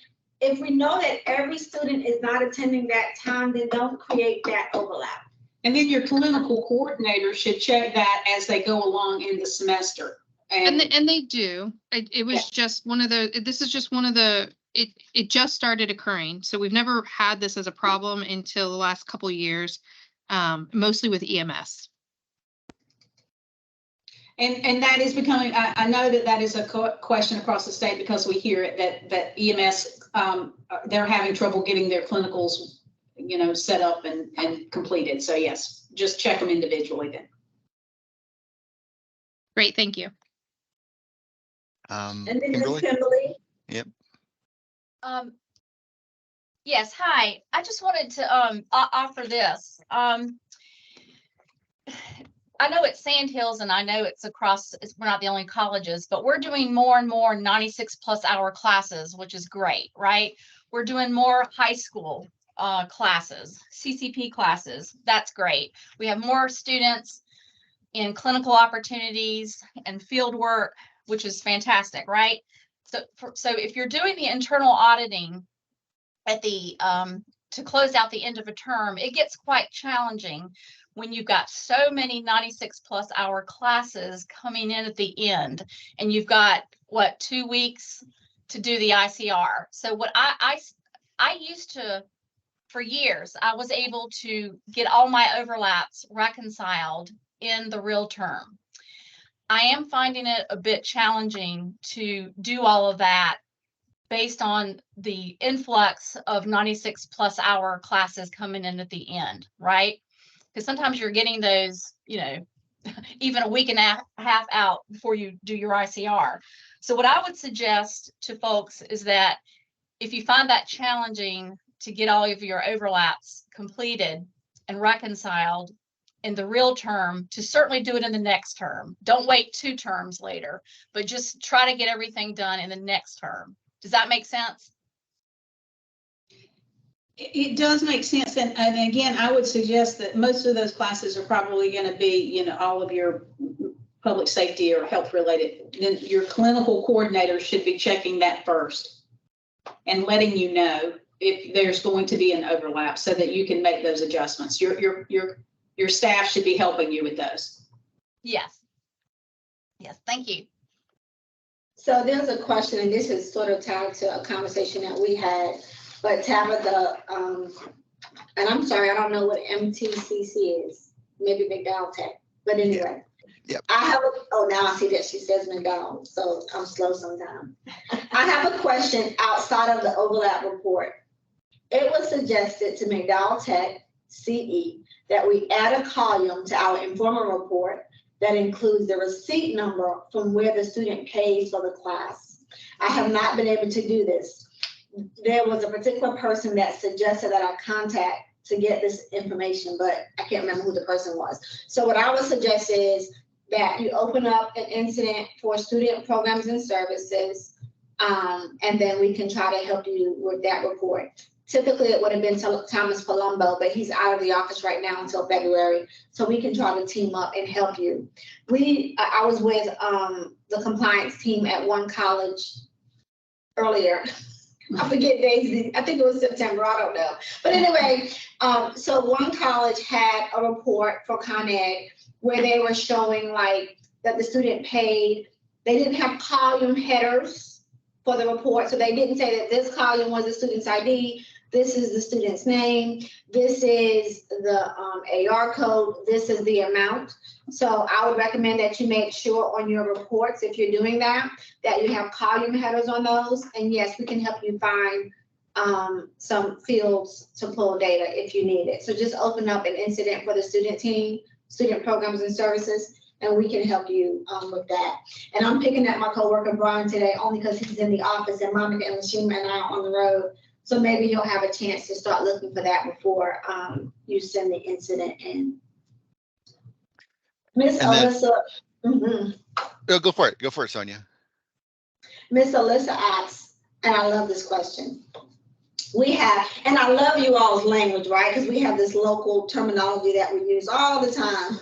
if we know that every student is not attending that time, then don't create that overlap. And then your clinical coordinator should check that as they go along in the semester. And they do. It was just one of the, this is just one of the, it just started occurring. So we've never had this as a problem until the last couple of years, mostly with EMS. And that is becoming, I know that is a question across the state because we hear it that EMS, they're having trouble getting their clinicals, set up and completed. So yes, just check them individually then. Great, thank you. And then Ms. Kimberly, Yep. Yes, hi. I just wanted to offer this. I know it's Sandhills and I know it's across, we're not the only colleges, but we're doing more and more 96+ hour classes, which is great, right? We're doing more high school classes, CCP classes. That's great. We have more students in clinical opportunities and field work, which is fantastic, right? So if you're doing the internal auditing at the to close out the end of a term, it gets quite challenging when you've got so many 96+ hour classes coming in at the end, and you've got what, 2 weeks to do the ICR. So what I used to, for years, I was able to get all my overlaps reconciled in the real term. I am finding it a bit challenging to do all of that based on the influx of 96+ hour classes coming in at the end, right? Because sometimes you're getting those, you know, even a week and a half out before you do your ICR. So what I would suggest to folks is that if you find that challenging to get all of your overlaps completed and reconciled in the real term, to certainly do it in the next term. Don't wait 2 terms later, but just try to get everything done in the next term. Does that make sense? It does make sense. And again, I would suggest that most of those classes are probably going to be, you know, all of your public safety or health related. Then your clinical coordinator should be checking that first and letting you know if there's going to be an overlap so that you can make those adjustments. Your staff should be helping you with those. Yes. Yes, thank you. So there's a question, and this is sort of tied to a conversation that we had, but Tabitha, and I'm sorry, I don't know what MTCC is, maybe McDowell Tech, but anyway. Yep. Now I see that she says McDowell, so I'm slow sometimes. I have a question outside of the overlap report. It was suggested to McDowell Tech CE that we add a column to our informal report that includes the receipt number from where the student pays for the class. I have not been able to do this. There was a particular person that suggested that I contact to get this information, but I can't remember who the person was. So what I would suggest is that you open up an incident for student programs and services, and then we can try to help you with that report. Typically, it would have been Thomas Palumbo, but he's out of the office right now until February, so we can try to team up and help you. I was with the compliance team at one college earlier. I forget days, I think it was September, I don't know. But anyway, so one college had a report for Con Ed where they were showing like that the student paid. They didn't have column headers for the report, so they didn't say that this column was the student's ID. This is the student's name. This is the AR code. This is the amount. So I would recommend that you make sure on your reports, if you're doing that you have column headers on those. And yes, we can help you find some fields to pull data if you need it. So just open up an incident for the student team, student programs and services, and we can help you with that. And I'm picking up my coworker Brian today only because he's in the office and Monica and Lashima and I are on the road. So maybe you'll have a chance to start looking for that before you send the incident in. Miss Alyssa. Go for it. Go for it, Sonia. Miss Alyssa asks, and I love this question. We have, and I love you all's language, right? Because we have this local terminology that we use all the time.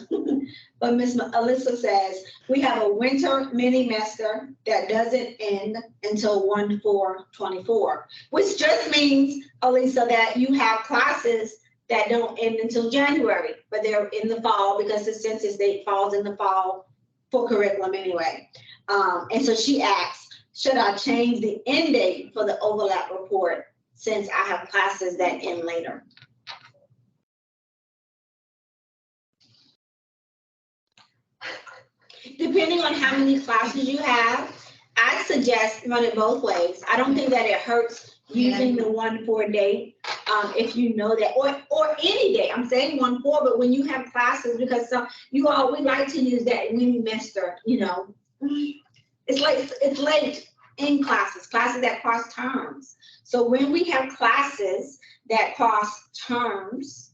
But Miss Alyssa says, we have a winter mini-mester that doesn't end until 1/4/24, which just means, Alyssa, that you have classes that don't end until January, but they're in the fall because the census date falls in the fall for curriculum anyway. And so she asks, should I change the end date for the overlap report since I have classes that end later? Depending on how many classes you have, I suggest run it both ways. I don't think that it hurts using the 1/4 date if you know that, or any day. I'm saying 1/4, but when you have classes, because we like to use that mini-mester, you know. It's late. in classes that cross terms. So when we have classes that cross terms,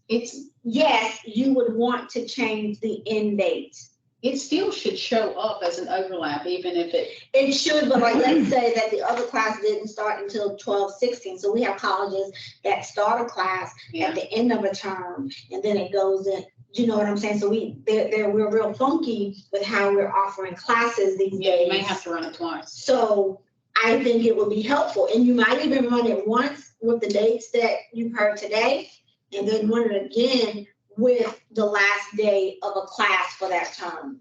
yes, you would want to change the end date. It still should show up as an overlap, even if It should, but like, let's say that the other class didn't start until 12/16. So we have colleges that start a class at the end of a term, and then it goes in, you know what I'm saying? So we're real funky with how we're offering classes these days. you may have to run it twice. So I think it would be helpful, and you might even run it once with the dates that you've heard today, and then run it again with the last day of a class for that term.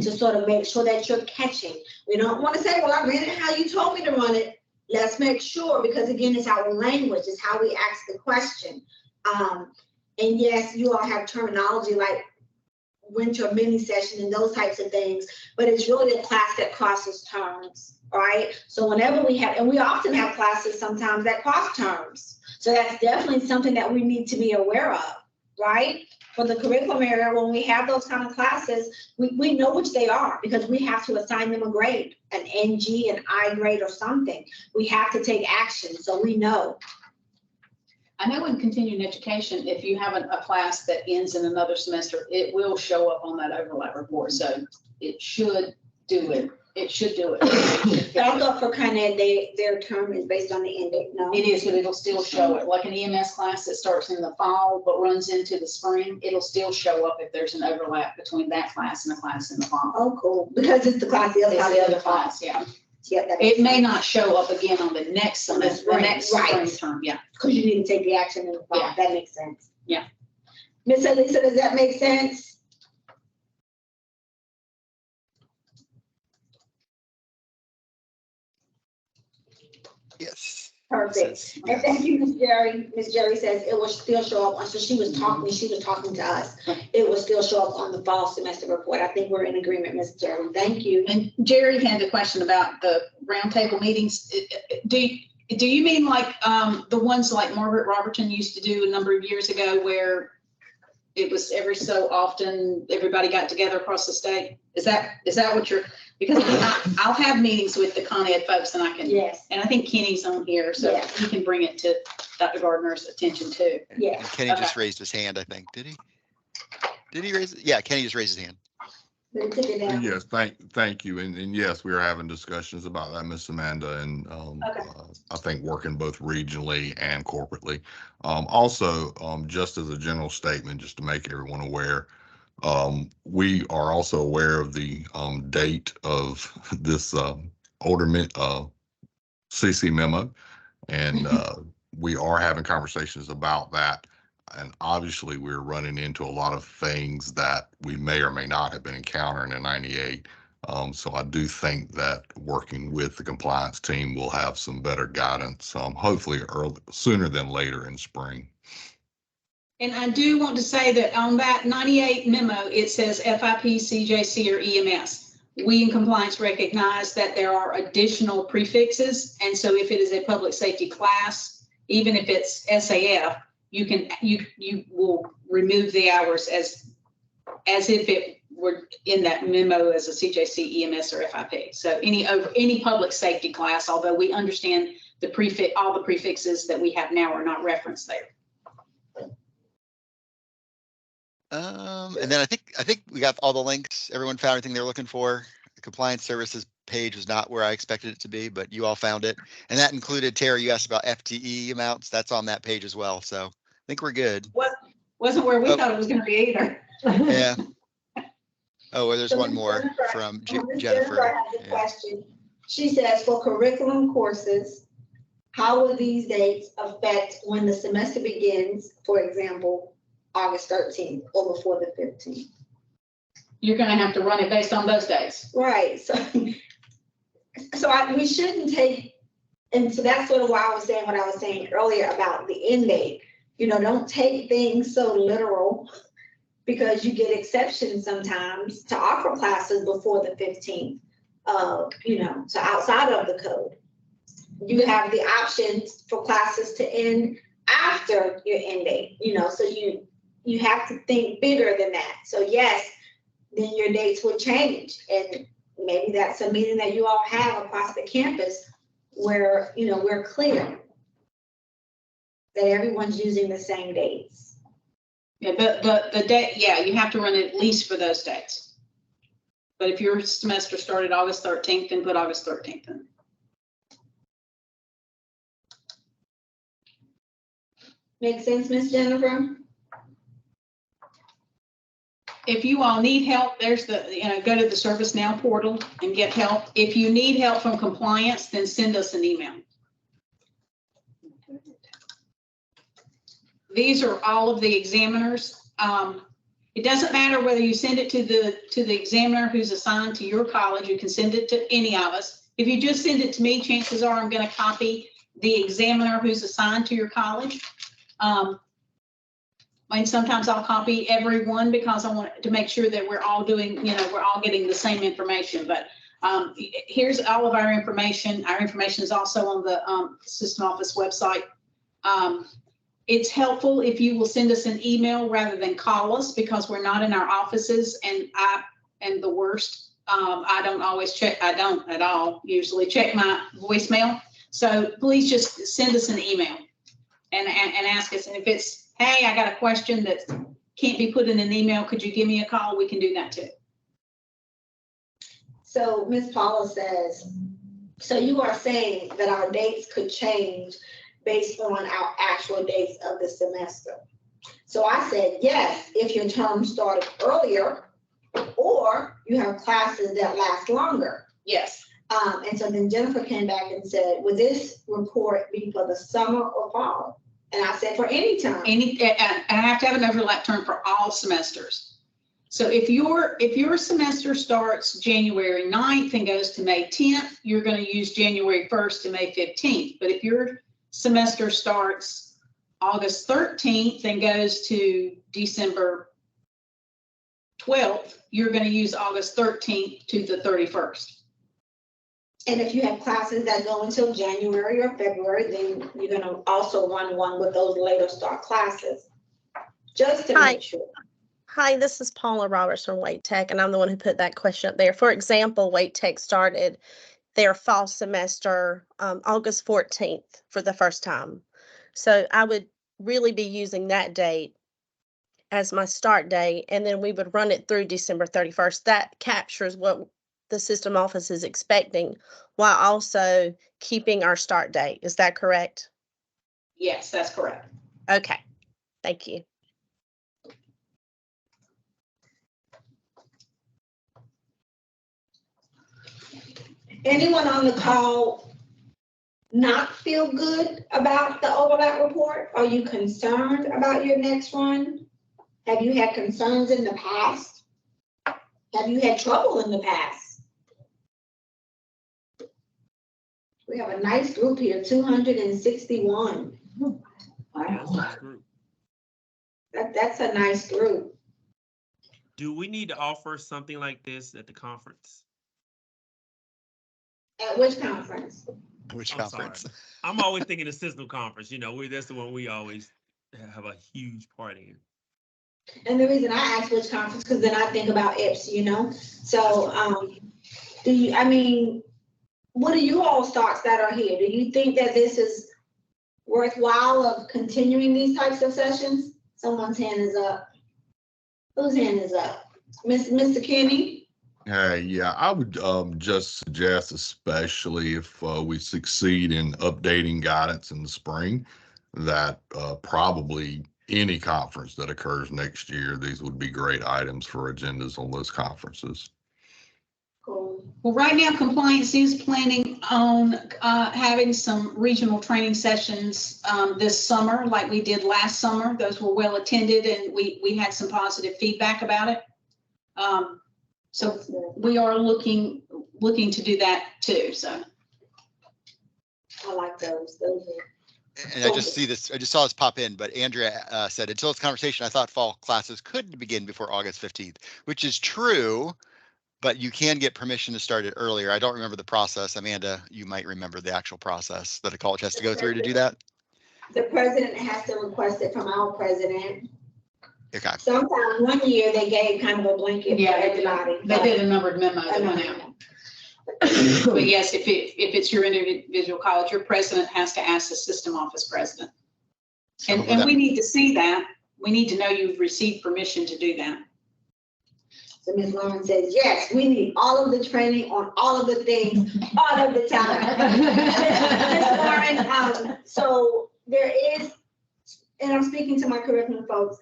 To sort of make sure that you're catching. We don't want to say, well, I ran it how you told me to run it. Let's make sure, because again, it's our language, it's how we ask the question. And yes, you all have terminology like winter mini session and those types of things, but it's really a class that crosses terms, right? So whenever we have, and we often have classes sometimes that cross terms. So that's definitely something that we need to be aware of, right? For the curriculum area, when we have those kind of classes, we know which they are because we have to assign them a grade, an NG, an I grade or something. We have to take action, so we know. I know in continuing education, if you have a class that ends in another semester, it will show up on that overlap report. So it should do it. It should do it. But I thought for Con Ed, their term is based on the end date, no? It is, but it'll still show it. Like an EMS class that starts in the fall but runs into the spring, it'll still show up if there's an overlap between that class and the class in the fall. Oh, cool, because it's the class, the other It's class. the other class, yeah. Yeah, that It makes may sense. not show up again on the next semester, the next spring term, yeah. Because you need to take the action in the fall, Yeah. that makes sense. Yeah. Miss Elisa, does that make sense? Yes. Perfect. And thank you, Ms. Jerry. Ms. Jerry says it will still show up, so she was talking to us. It will still show up on the fall semester report. I think we're in agreement, Ms. Jerry. Thank you. And Jerry had a question about the roundtable meetings. Do you mean like the ones like Margaret Robertson used to do a number of years ago where it was every so often everybody got together across the state? Is that what you're, because I'll have meetings with the Con Ed folks and I can, Yes, and I think Kenny's on here, so Yeah. he can bring it to Dr. Gardner's attention too. Yeah. And Kenny just raised his hand, I think. Did he? Did he raise it? Yeah, Kenny just raised his hand. we took it down. Yes, thank you. And yes, we are having discussions about that, Miss Amanda, and Okay. I think working both regionally and corporately. Also, just as a general statement, just to make everyone aware, we are also aware of the date of this CC memo, and we are having conversations about that. And obviously, we're running into a lot of things that we may or may not have been encountering in 98. So I do think that working with the compliance team will have some better guidance, hopefully sooner than later in spring. And I do want to say that on that 98 memo, it says FIP, CJC, or EMS. We in compliance recognize that there are additional prefixes. And so if it is a public safety class, even if it's SAF, you will remove the hours as if it were in that memo as a CJC, EMS, or FIP. So any public safety class, although we understand all the prefixes that we have now are not referenced there. And then I think we got all the links. Everyone found everything they're looking for. The compliance services page was not where I expected it to be, but you all found it. And that included, Tara, you asked about FTE amounts. That's on that page as well. So I think we're good. Wasn't where we Oh. thought it was going to be either. Yeah. Oh, well, there's So one Ms. more Jennifer- from Ms. Jennifer. has a Yeah. question. She says, for curriculum courses, how will these dates affect when the semester begins, for example, August 13th or before the 15th? You're going to have to run it based on those days. Right, so we shouldn't take, and so that's sort of why I was saying what I was saying earlier about the end date. You know, don't take things so literal, because you get exceptions sometimes to offer classes before the 15th. So outside of the code, you have the options for classes to end after your end date, so you have to think bigger than that. So yes, then your dates will change. And maybe that's a meeting that you all have across the campus where, we're clear that everyone's using the same dates. Yeah, the date, yeah, you have to run it at least for those dates. But if your semester started August 13th, then put August 13th in. Make sense, Miss Jennifer? If you all need help, there's go to the ServiceNow portal and get help. If you need help from compliance, then send us an email. These are all of the examiners. It doesn't matter whether you send it to the examiner who's assigned to your college. You can send it to any of us. If you just send it to me, chances are I'm going to copy the examiner who's assigned to your college. And sometimes I'll copy everyone because I want to make sure that we're all doing, we're all getting the same information. But here's all of our information. Our information is also on the system office website. It's helpful if you will send us an email rather than call us because we're not in our offices, and I am the worst. I don't always check. I don't at all usually check my voicemail. So please just send us an email and ask us. And if it's, hey, I got a question that can't be put in an email, could you give me a call? We can do that too. So Ms. Paula says, so you are saying that our dates could change based on our actual dates of the semester. So I said, yes, if your term started earlier or you have classes that last longer. Yes. And so then Jennifer came back and said, would this report be for the summer or fall? And I said, for any term. And I have to have an overlap term for all semesters. So if your semester starts January 9th and goes to May 10th, you're going to use January 1st to May 15th. But if your semester starts August 13th and goes to December 12th, you're going to use August 13th to the 31st. And if you have classes that go until January or February, then you're going to also run one with those later start classes, just to make sure. Hi, this is Paula Roberts from Wake Tech, and I'm the one who put that question up there. For example, Wake Tech started their fall semester August 14th for the first time. So I would really be using that date as my start date, and then we would run it through December 31st. That captures what the system office is expecting while also keeping our start date. Is that correct? Yes, that's correct. Okay, thank you. Anyone on the call not feel good about the overlap report? Are you concerned about your next run? Have you had concerns in the past? Have you had trouble in the past? We have a nice group here, 261. Yeah, that's a nice group. That's a nice group. Do we need to offer something like this at the conference? At which conference? Which I'm conference? sorry. I'm always thinking the system conference. That's the one we always have a huge party in. And the reason I ask which conference, because then I think about IPS, So, what are you all's thoughts that are here? Do you think that this is worthwhile of continuing these types of sessions? Someone's hand is up. Whose hand is up? Mr. Kenny? Yeah, I would just suggest, especially if we succeed in updating guidance in the spring, that probably any conference that occurs next year, these would be great items for agendas on those conferences. Cool. Well, right now, compliance is planning on having some regional training sessions this summer, like we did last summer. Those were well attended, and we had some positive feedback about it. So we are looking to do that too. So I like those. And I just saw this pop in, but Andrea said, until this conversation, I thought fall classes could begin before August 15th, which is true, but you can get permission to start it earlier. I don't remember the process. Amanda, you might remember the actual process that a college has to go through to do that. The president has to request it from our president. Okay. Sometimes one year they gave kind of a blanket for Yeah, everybody. they did a numbered memo that went out. But yes, if it's your individual college, your president has to ask the system office president. So And that- we need to see that. We need to know you've received permission to do that. So Ms. Lauren says, yes, we need all of the training on all of the things, all of the time. Ms. Lauren, so there is, and I'm speaking to my curriculum folks,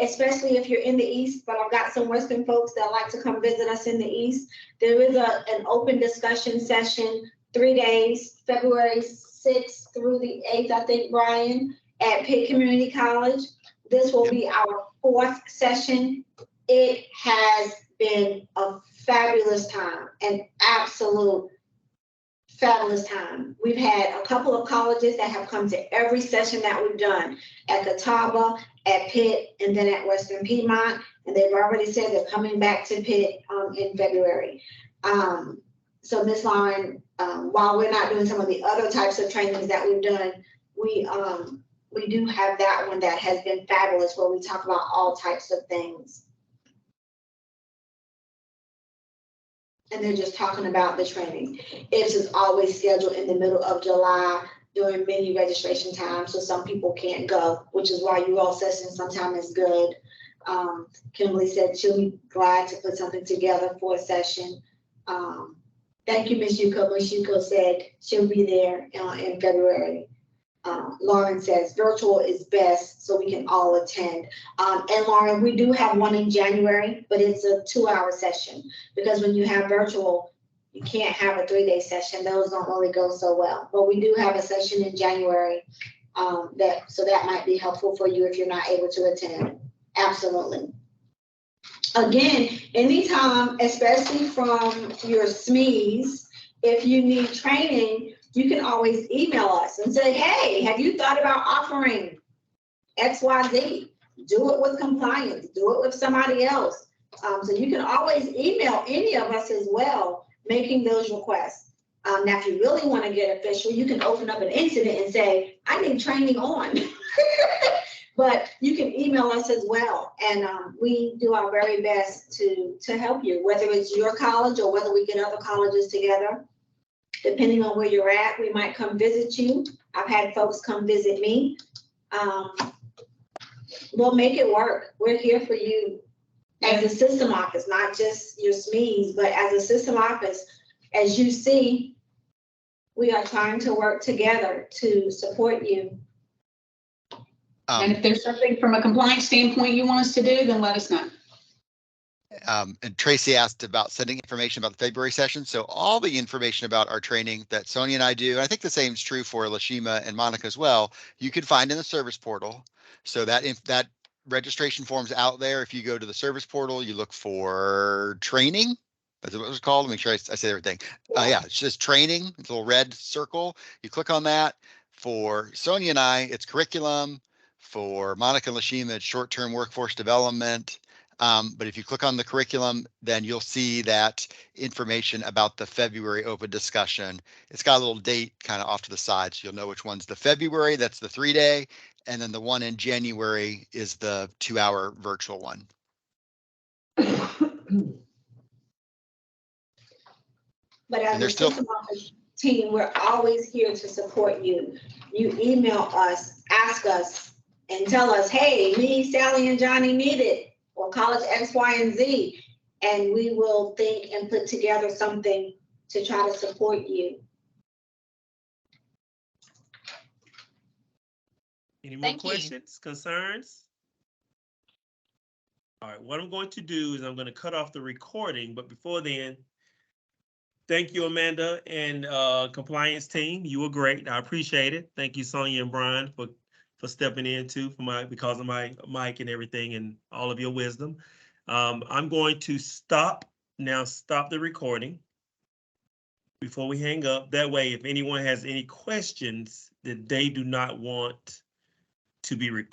especially if you're in the East, but I've got some Western folks that like to come visit us in the East. There is an open discussion session, 3 days, February 6th through the 8th, I think, Brian, at Pitt Community College. This will be our 4th session. It has been a fabulous time, an absolute fabulous time. We've had a couple of colleges that have come to every session that we've done at Catawba, at Pitt, and then at Western Piedmont. And they've already said they're coming back to Pitt in February. So Ms. Lauren, while we're not doing some of the other types of trainings that we've done, we do have that one that has been fabulous where we talk about all types of things. And they're just talking about the training. It's just always scheduled in the middle of July during many registration times, so some people can't go, which is why you all session sometimes is good. Kimberly said she'll be glad to put something together for a session. Thank you, Ms. Yuko. Ms. Yuko said she'll be there in February. Lauren says virtual is best so we can all attend. And Lauren, we do have one in January, but it's a 2-hour session because when you have virtual, you can't have a 3-day session. Those don't really go so well. But we do have a session in January so that might be helpful for you if you're not able to attend. Absolutely. Again, anytime, especially from your SMEs, if you need training, you can always email us and say, hey, have you thought about offering XYZ? Do it with compliance, do it with somebody else. So you can always email any of us as well, making those requests. Now, if you really want to get official, you can open up an incident and say, I need training on. But you can email us as well. And we do our very best to help you, whether it's your college or whether we get other colleges together. Depending on where you're at, we might come visit you. I've had folks come visit me. We'll make it work. We're here for you as a system office, not just your SMEs, but as a system office. As you see, we are trying to work together to support you. And if there's something from a compliance standpoint you want us to do, then let us know. And Tracy asked about sending information about the February session. So all the information about our training that Sonia and I do, and I think the same is true for Lashima and Monica as well, you can find in the service portal. So that if that registration form's out there, if you go to the service portal, you look for training. That's what it was called. Make sure I say everything. Yeah, it's just training. It's a little red circle. You click on that. For Sonia and I, it's curriculum. For Monica and Lashima, it's short-term workforce development. But if you click on the curriculum, then you'll see that information about the February open discussion. It's got a little date kind of off to the side, so you'll know which one's the February, that's the 3-day, and then the one in January is the 2-hour virtual one. But as a system office team, we're always here to support you. You email us, ask us, and tell us, hey, me, Sally, and Johnny need it. Or college X, Y, and Z, and we will think and put together something to try to support you. Any more Thank you. questions, concerns? All right, what I'm going to do is I'm going to cut off the recording, but before then, thank you, Amanda and compliance team. You were great. I appreciate it. Thank you, Sonia and Brian, for stepping in too because of my mic and everything and all of your wisdom. I'm going to stop the recording before we hang up. That way, if anyone has any questions that they do not want to be recorded,